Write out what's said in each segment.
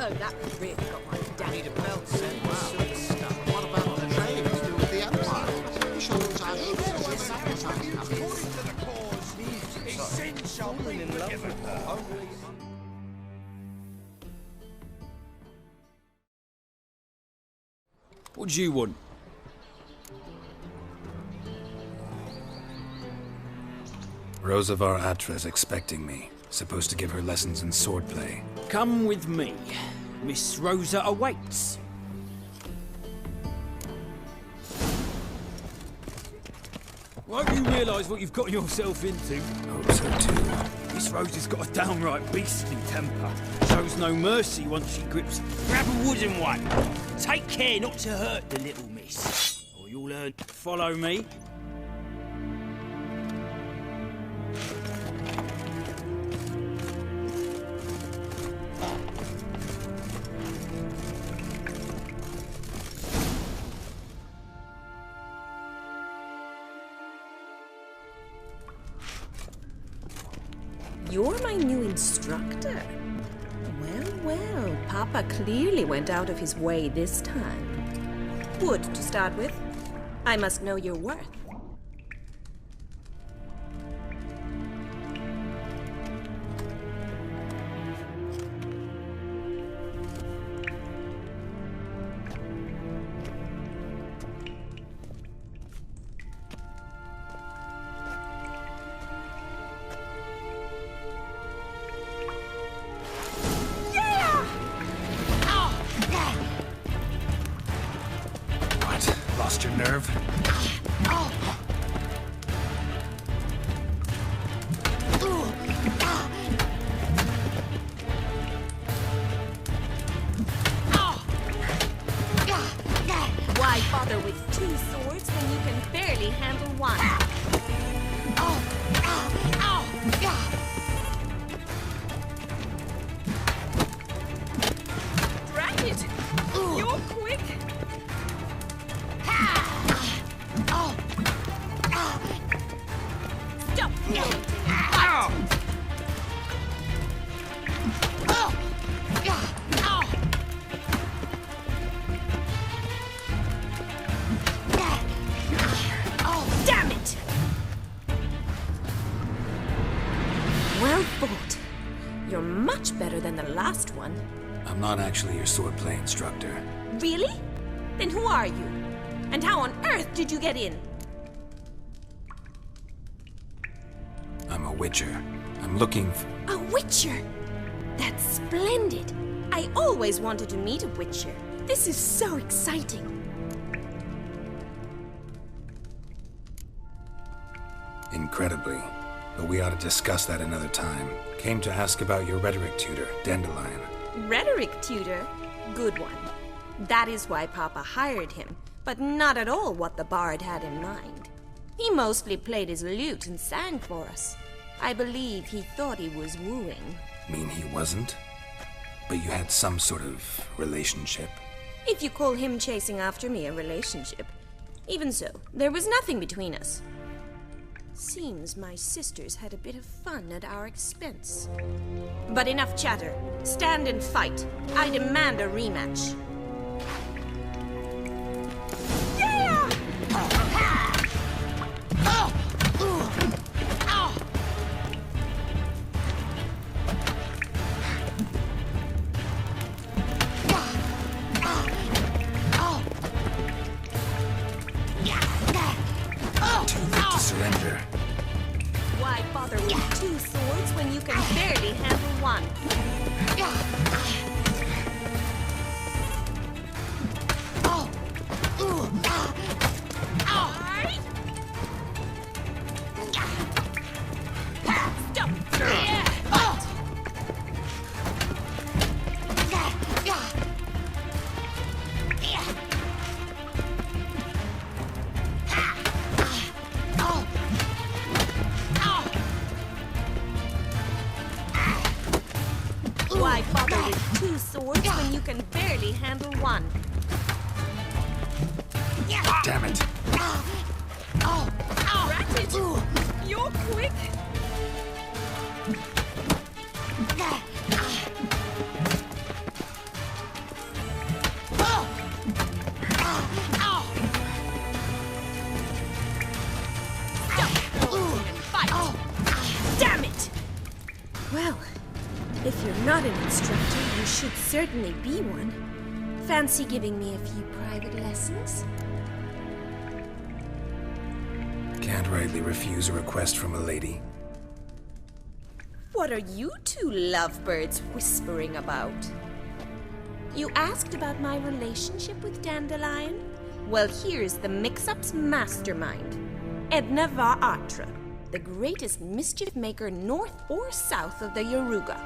Oh, that really got my damn. Need a belt set. Wow. What about the trade to do with the Empire? You should have According to the cause, his sins shall be forgiven. What do you want? Rosavar Atra's expecting me. Supposed to give her lessons in swordplay. Come with me. Miss Rosa awaits. Won't you realise what you've got yourself into? Hope so too. Miss Rosa's got a downright beastly temper. Shows no mercy once she grips. Grab a wooden one. Take care not to hurt the little miss, or you'll learn. Follow me. You're my new instructor? Well, well, Papa clearly went out of his way this time. Wood, to start with. I must know your worth. What? Lost your nerve? Why bother with two swords when you can barely handle one? Drat it! You're quick! Stop! Damn it! Well fought. You're much better than the last one. I'm not actually your swordplay instructor. Really? Then who are you? And how on earth did you get in? I'm a witcher. I'm looking for... A witcher? That's splendid. I always wanted to meet a witcher. This is so exciting. Incredibly. But we ought to discuss that another time. Came to ask about your rhetoric tutor, Dandelion. Rhetoric tutor? Good one. That is why Papa hired him, but not at all what the bard had in mind. He mostly played his lute and sang for us. I believe he thought he was wooing. Mean he wasn't? But you had some sort of relationship. If you call him chasing after me a relationship. Even so, there was nothing between us. Seems my sisters had a bit of fun at our expense. But enough chatter. Stand and fight. I demand a rematch. Too weak to surrender. Why bother with two swords when you can barely handle one? Why bother with two swords when you can barely handle one? Damn it. Ratchet! You're quick! not an instructor, you should certainly be one. Fancy giving me a few private lessons? Can't rightly refuse a request from a lady. What are you two lovebirds whispering about? You asked about my relationship with Dandelion? Well, here's the mix-up's mastermind. Edna Va'Atra, the greatest mischief maker north or south of the Yaruga.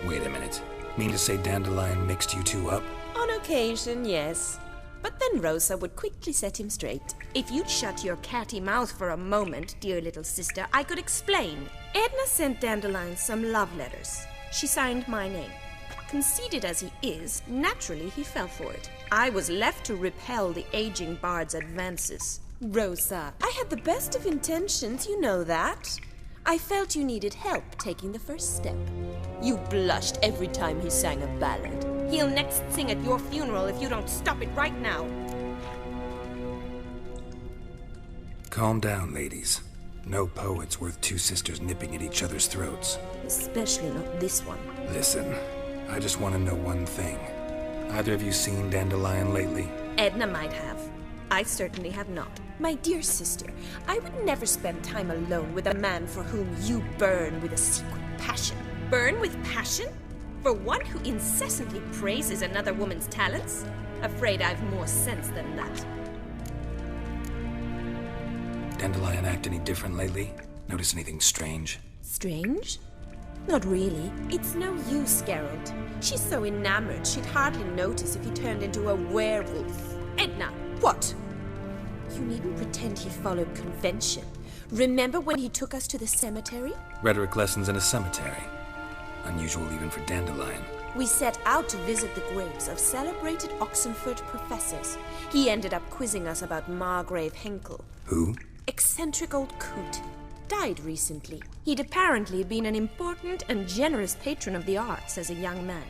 Wait a minute. Mean to say Dandelion mixed you two up? On occasion, yes. But then Rosa would quickly set him straight. If you'd shut your catty mouth for a moment, dear little sister, I could explain. Edna sent Dandelion some love letters. She signed my name. Conceited as he is, naturally he fell for it. I was left to repel the aging bard's advances. Rosa, I had the best of intentions, you know that. I felt you needed help taking the first step. You blushed every time he sang a ballad. He'll next sing at your funeral if you don't stop it right now. Calm down, ladies. No poet's worth two sisters nipping at each other's throats. Especially not this one. Listen, I just want to know one thing. Either of you seen Dandelion lately? Edna might have. I certainly have not. My dear sister, I would never spend time alone with a man for whom you burn with a secret passion. Burn with passion? For one who incessantly praises another woman's talents? Afraid I've more sense than that. Dandelion act any different lately? Notice anything strange? Strange? Not really. It's no use, Geralt. She's so enamored she'd hardly notice if he turned into a werewolf. Edna, what? You needn't pretend he followed convention. Remember when he took us to the cemetery? Rhetoric lessons in a cemetery. Unusual even for Dandelion. We set out to visit the graves of celebrated Oxenford professors. He ended up quizzing us about Margrave Henkel. Who? Eccentric old coot. Died recently. He'd apparently been an important and generous patron of the arts as a young man.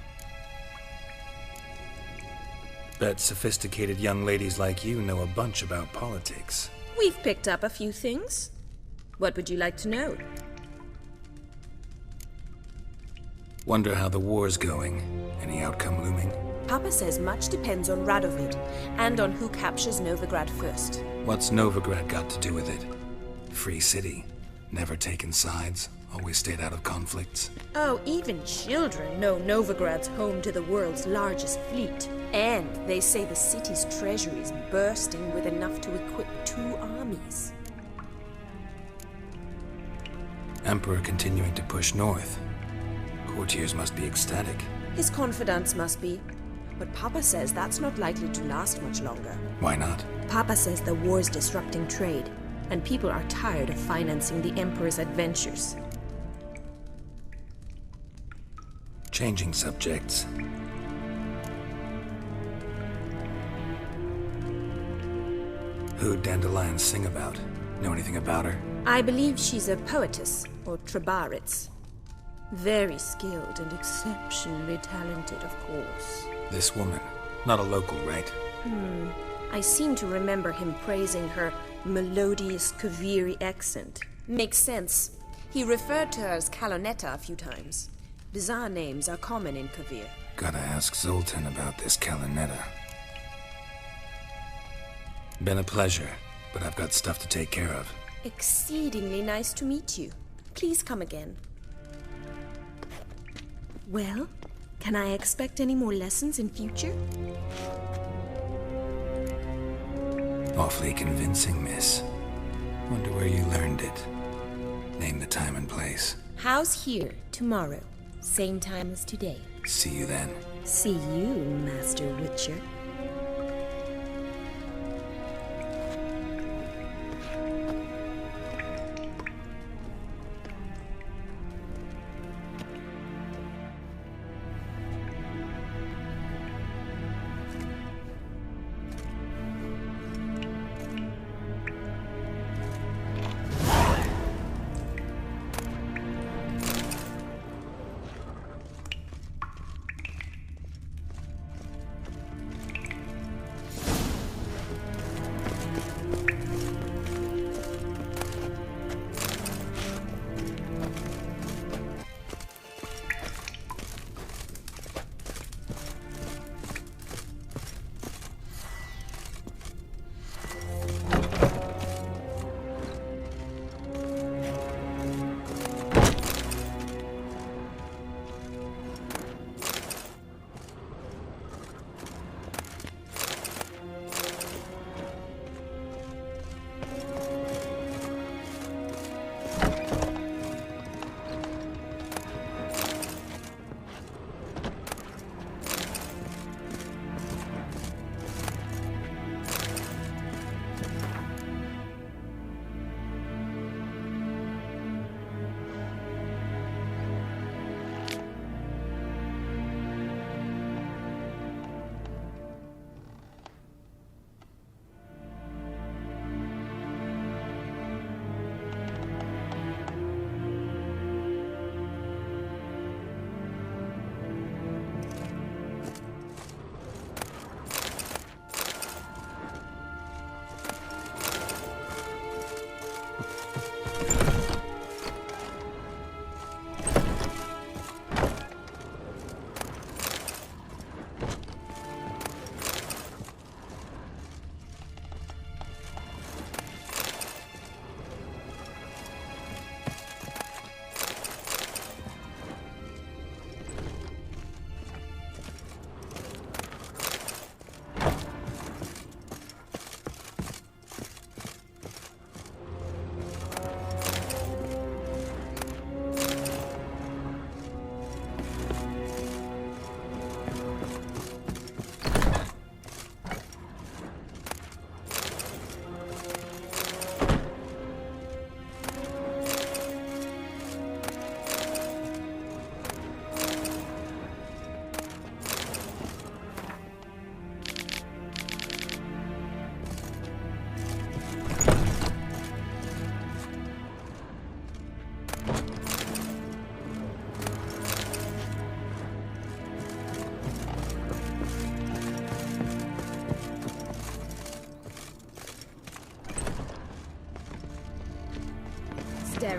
Bet sophisticated young ladies like you know a bunch about politics. We've picked up a few things. What would you like to know? Wonder how the war's going. Any outcome looming? Papa says much depends on Radovid, and on who captures Novigrad first. What's Novigrad got to do with it? Free city. Never taken sides. Always stayed out of conflicts. Oh, even children know Novigrad's home to the world's largest fleet. And they say the city's treasury is bursting with enough to equip 2 armies. Emperor continuing to push north. Courtiers must be ecstatic. His confidants must be. But Papa says that's not likely to last much longer. Why not? Papa says the war's disrupting trade, and people are tired of financing the Emperor's adventures. Changing subjects. Who'd Dandelion sing about? Know anything about her? I believe she's a poetess, or Trebaritz. Very skilled and exceptionally talented, of course. This woman. Not a local, right? I seem to remember him praising her melodious Kaviri accent. Makes sense. He referred to her as Kalonetta a few times. Bizarre names are common in Kavir. Gotta ask Zoltan about this Kalonetta. Been a pleasure, but I've got stuff to take care of. Exceedingly nice to meet you. Please come again. Well, can I expect any more lessons in future? Awfully convincing, miss. Wonder where you learned it. Name the time and place. House here, tomorrow. Same time as today. See you then. See you, Master Witcher.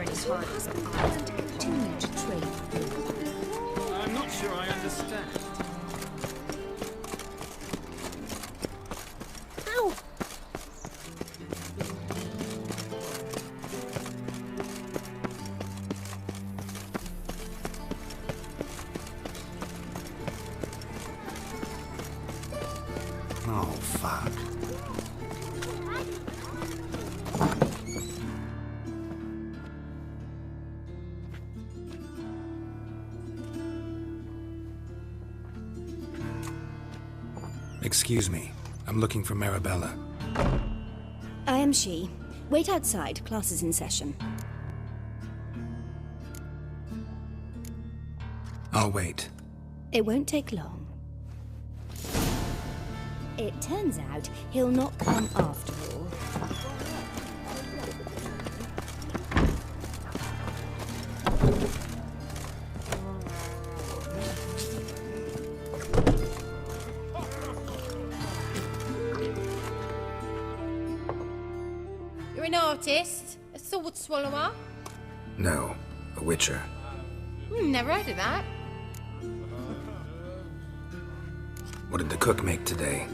iron is hard as iron and continue to trade. I'm not sure I understand. Ow! Oh, fuck. Excuse me. I'm looking for Marabella. I am she. Wait outside. Class is in session. I'll wait. It won't take long. It turns out he'll not come after all. You're an artist? A sword swallower? No, a witcher. Never heard of that. What did the cook make today?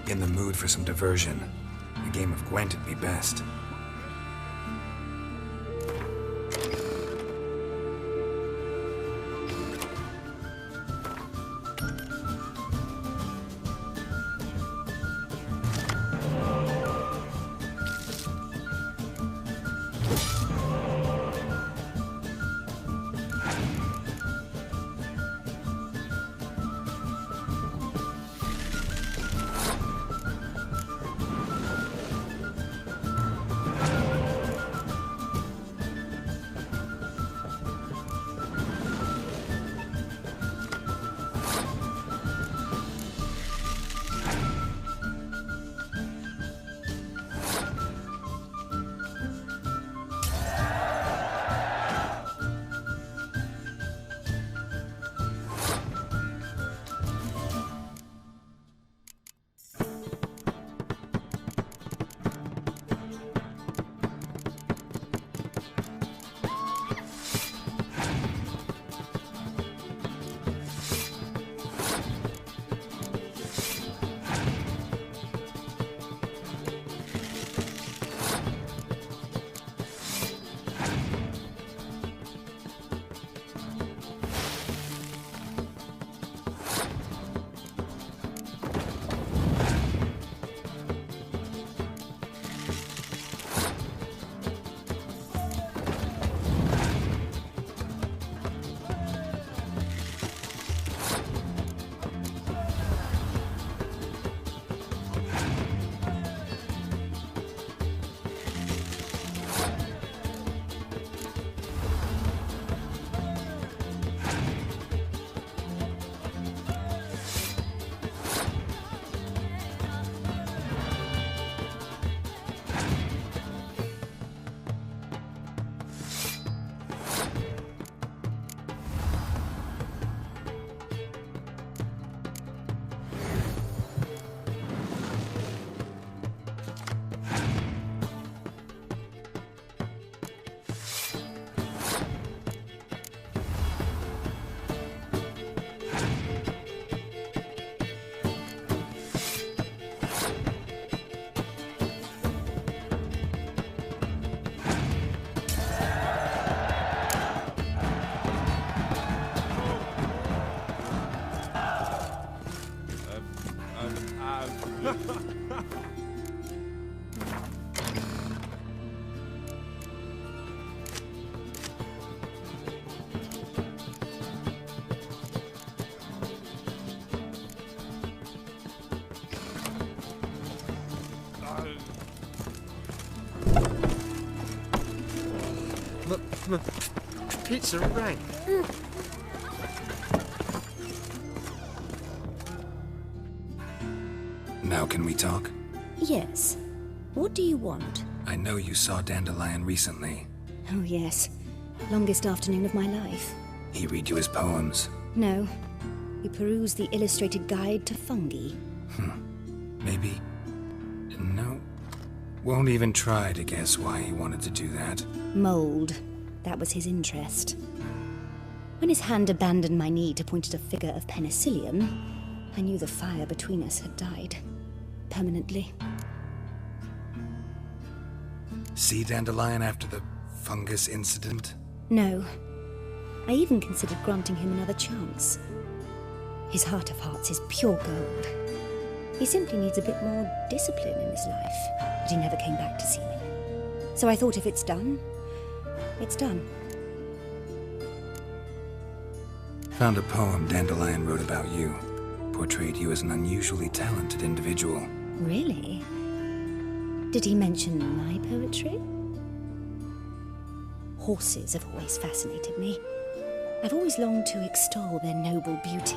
In the mood for some diversion. A game of Gwent'd be best. Pizza rang. Now can we talk? Yes. What do you want? I know you saw Dandelion recently. Oh, yes. Longest afternoon of my life. He read you his poems. No. We perused the illustrated guide to fungi. Maybe... No. Won't even try to guess why he wanted to do that. Mold. That was his interest. When his hand abandoned my knee to point at a figure of penicillium, I knew the fire between us had died. Permanently. See Dandelion after the fungus incident? No. I even considered granting him another chance. His heart of hearts is pure gold. He simply needs a bit more discipline in his life. But he never came back to see me. So I thought if it's done, it's done. Found a poem Dandelion wrote about you. Portrayed you as an unusually talented individual. Really? Did he mention my poetry? Horses have always fascinated me. I've always longed to extol their noble beauty.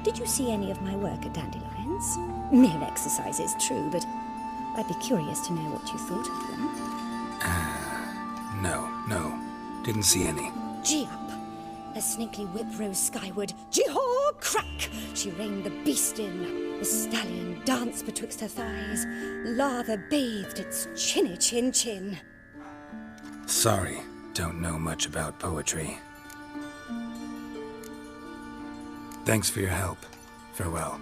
Did you see any of my work at Dandelions? Mere exercise, it's true, but I'd be curious to know what you thought of them. No. Didn't see any. Gee up! Her snaky whip rose skyward. Jee-haw! Crack! She reined the beast in. The stallion danced betwixt her thighs. Lather bathed its chinny chin. Sorry, don't know much about poetry. Thanks for your help. Farewell.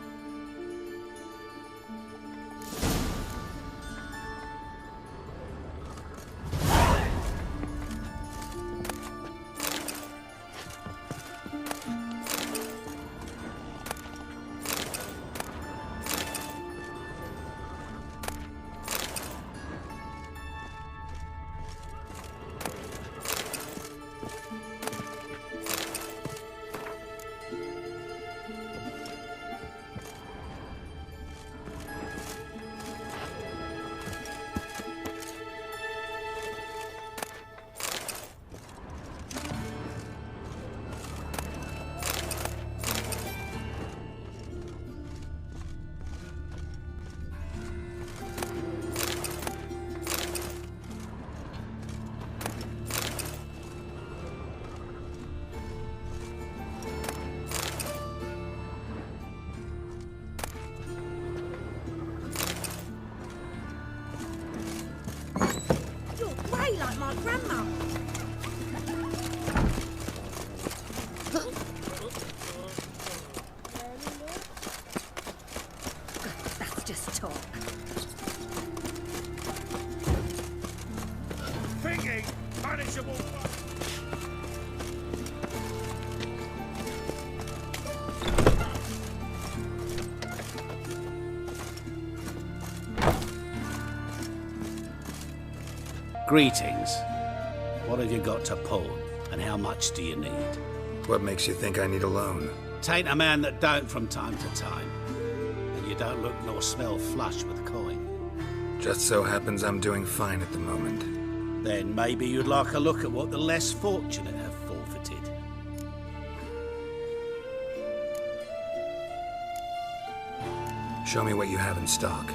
Like my grandma. That's just talk. Thinking, punishable. Greetings. What have you got to pawn, and how much do you need? What makes you think I need a loan? Tain't a man that don't from time to time. And you don't look nor smell flush with coin. Just so happens I'm doing fine at the moment. Then maybe you'd like a look at what the less fortunate have forfeited. Show me what you have in stock.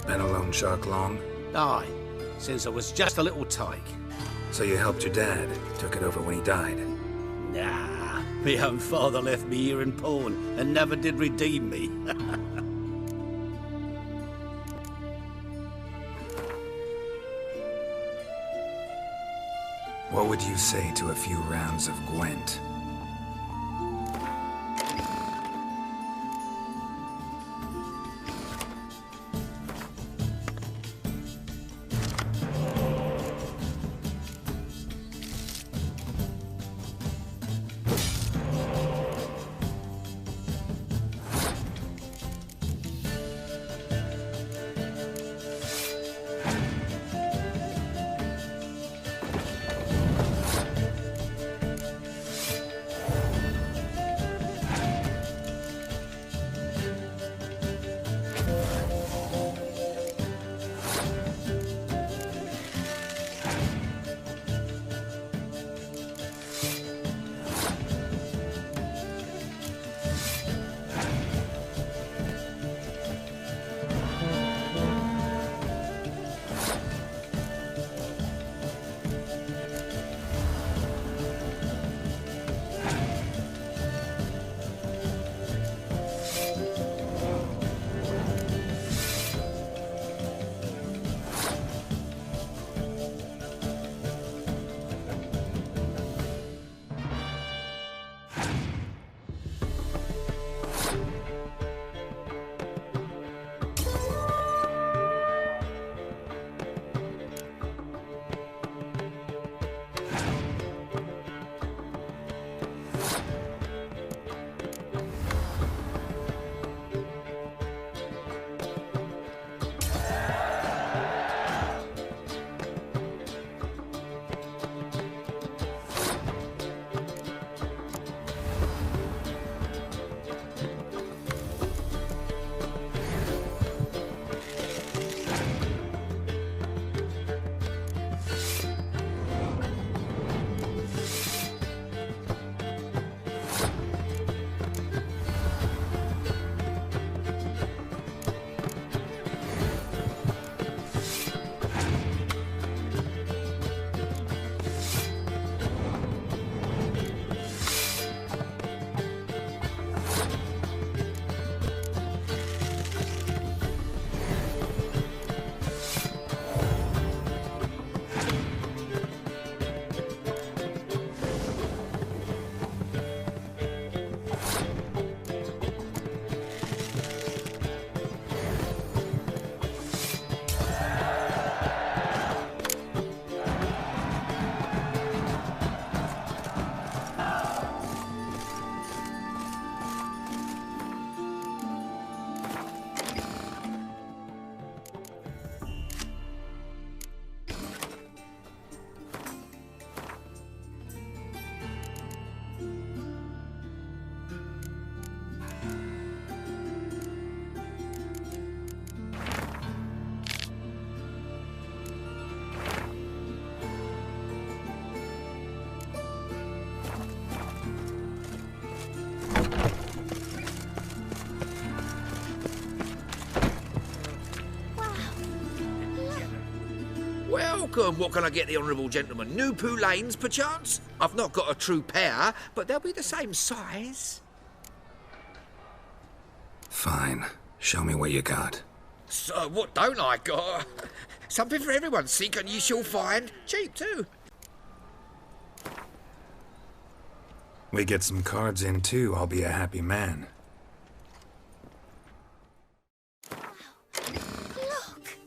Been a loan shark long? Aye, since I was just a little tyke. So you helped your dad, took it over when he died? Nah, my own father left me here in pawn and never did redeem me. What would you say to a few rounds of Gwent? welcome. What can I get the honourable gentleman? New Poo Lanes, perchance? I've not got a true pair, but they'll be the same size. Fine. Show me what you got. So, what don't I got? Something for everyone. Seek and ye shall find. Cheap, too. We get some cards in, too. I'll be a happy man. Look!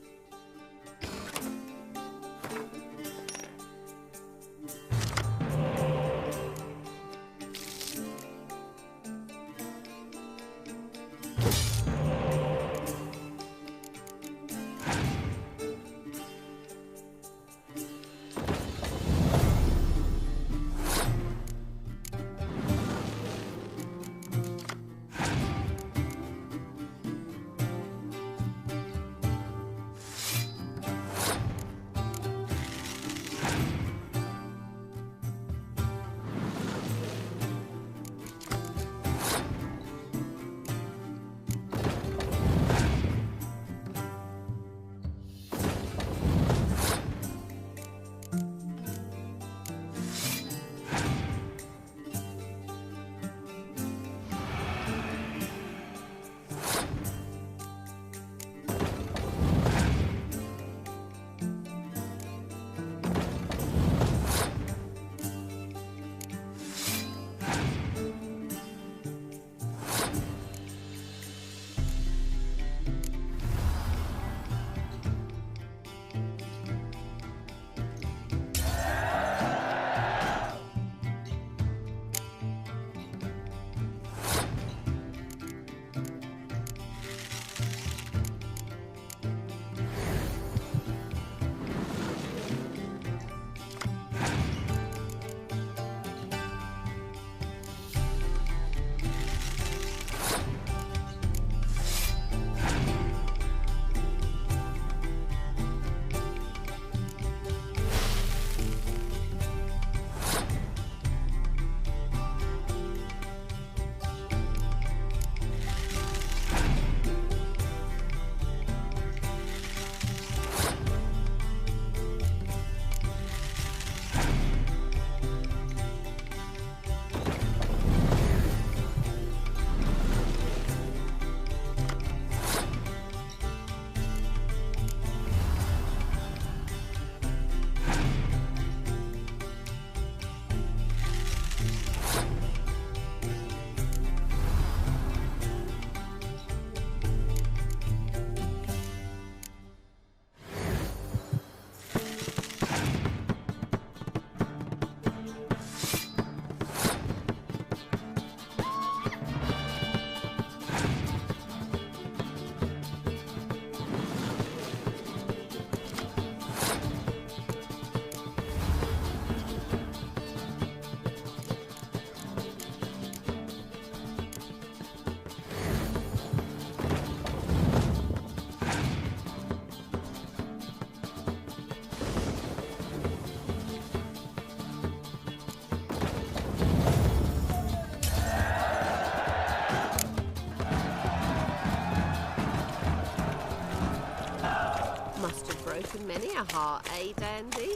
Must have broken many a heart, eh, Dandy?